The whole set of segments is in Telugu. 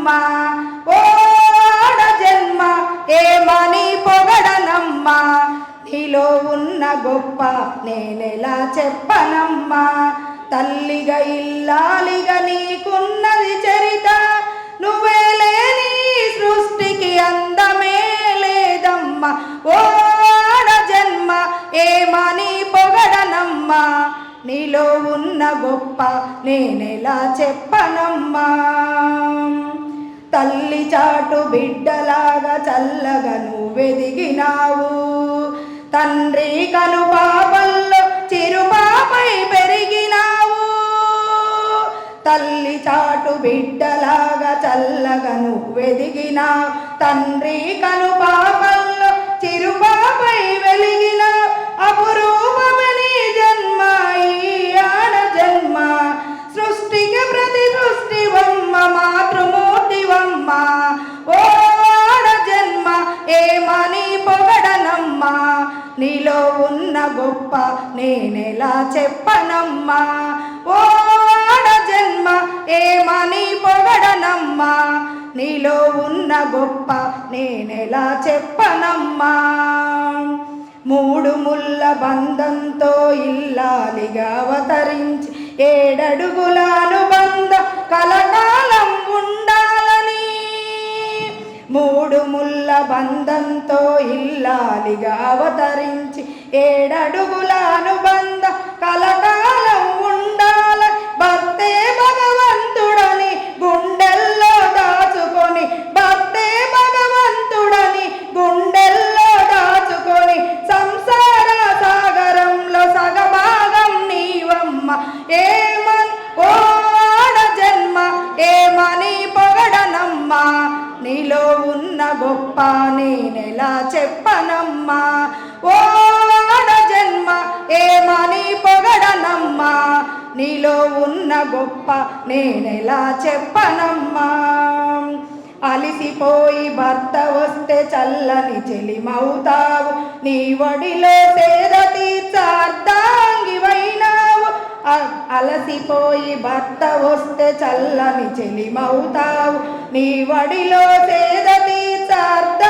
చెప్పనమ్మా. ఓ ఆడ జన్మ ఏమని పొగడనమ్మా, నీలో ఉన్న గొప్ప నేనెలా చెప్పనమ్మా. తల్లిగా ఇల్లాలిగా నీకున్నది చరిత, నువ్వే లేని సృష్టికి అందమే లేదమ్మా. ఓ ఆడ జన్మ ఏమని పొగడనమ్మా, నీలో ఉన్న గొప్ప నేనెలా చెప్పనమ్మా. తల్లి చాటు బిడ్డలాగా చల్లగా నువ్వెదిగినావు, తండ్రి కను పాపల్లో చిరుపాపై పెరిగినావు. తల్లి చాటు బిడ్డలాగా చల్లగా నువ్వెదిగినావు, తండ్రి కను పాపల్లో చిరుపాపై వెలిగినావు. అపురూపమని జన్మ ఈ ఆడ జన్మ, సృష్టికి ప్రతి సృష్టివమ్మ మాతృమూర్తివమ్మ. ఓ ఆడ జన్మ ఏమని పొగడనమ్మా, నీలో ఉన్న గొప్ప నేనెలా చెప్పనమ్మా. ఓ ఆడ జన్మ ఏమని పొగడనమ్మా, నీలో ఉన్న గొప్ప నేనెలా చెప్పనమ్మా. మూడు ముళ్ళ బంధంతో ఇల్లాలిగా అవతరించి, ఏడడుగుల అనుబంధం కలకాలం ఉండాలని. మూడు ముళ్ళ బంధంతో ఇల్లాలిగా అవతరించి, ఏడడుగుల అనుబంధం కలకాలం ఉండాల. భర్తే భగవంతుడని గుండెల్లో దాచుకొని, భర్తే భగవంతుడని గుండెల్లో దాచుకొని, సంసార సాగరంలో సగభాగం నీవమ్మ. ఏమని ఓ ఆడ జన్మ ఏమని పొగడనమ్మా, నీలో ఉన్న గొప్ప నేనెలా చెప్పనమ్మా. ఓ ఆడ జన్మ ఏమని పొగడనమ్మా, నీలో ఉన్న గొప్ప నేనెలా చెప్పనమ్మా. అలిసిపోయి భర్త వస్తే చల్లని చెలిమవుతావు, నీ ఒడిలో సేద తీర్చార్ధాంగివైనావు. అలసిపోయి భర్త వస్తే చల్లని చెలిమవుతావు, నీ ఒడిలో సేద తీర్చార్ధాంగివైనావు.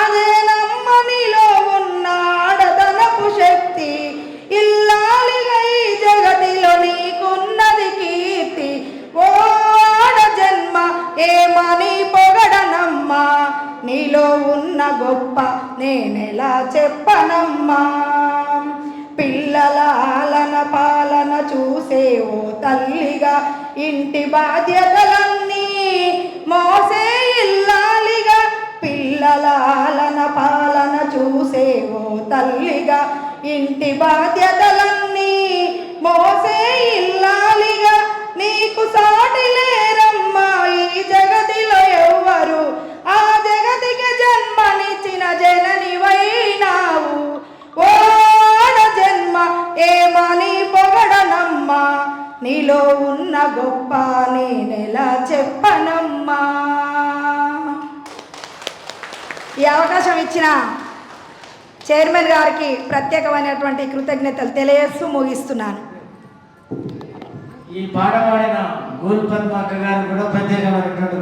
అదే నమ్మ నీలో ఉన్న ఆడదనపు శక్తి, ఇల్లాలిగా ఈ జగతిలో నీకున్నది కీర్తి. ఓ ఆడ జన్మ ఏమని పొగడనమ్మా, నీలో ఉన్న గొప్ప నేనెలా చెప్పనమ్మా. పిల్లల ఆలన పాలన చూసే ఓ తల్లిగా, ఇంటి బాధ్యతలన్నీ మోసే ఇల్లాలిగా. పిల్లల ఆలన పాలన చూసే ఓ తల్లిగా, ఇంటి బాధ్యతలన్నీ మోసే ఇల్లాలిగా. నీకు సాటి లేరమ్మా ఈ జగతిలో ఎవ్వరు, ఆ జగతికి జన్మనిచ్చిన జననివైనావు. ఓ ఆడ జన్మ ఏమని పొగడనమ్మా, నీలో ఉన్న గొప్ప నేనెలా చెప్పనమ్మా. ఈ అవకాశం ఇచ్చిన చైర్మన్ గారికి ప్రత్యేకమైనటువంటి కృతజ్ఞతలు తెలియజేస్తూ ముగిస్తున్నాను. ఈ పాట పాడిన గోల్ పద్మ అక్క గారు కూడా ప్రత్యేకమైనటువంటి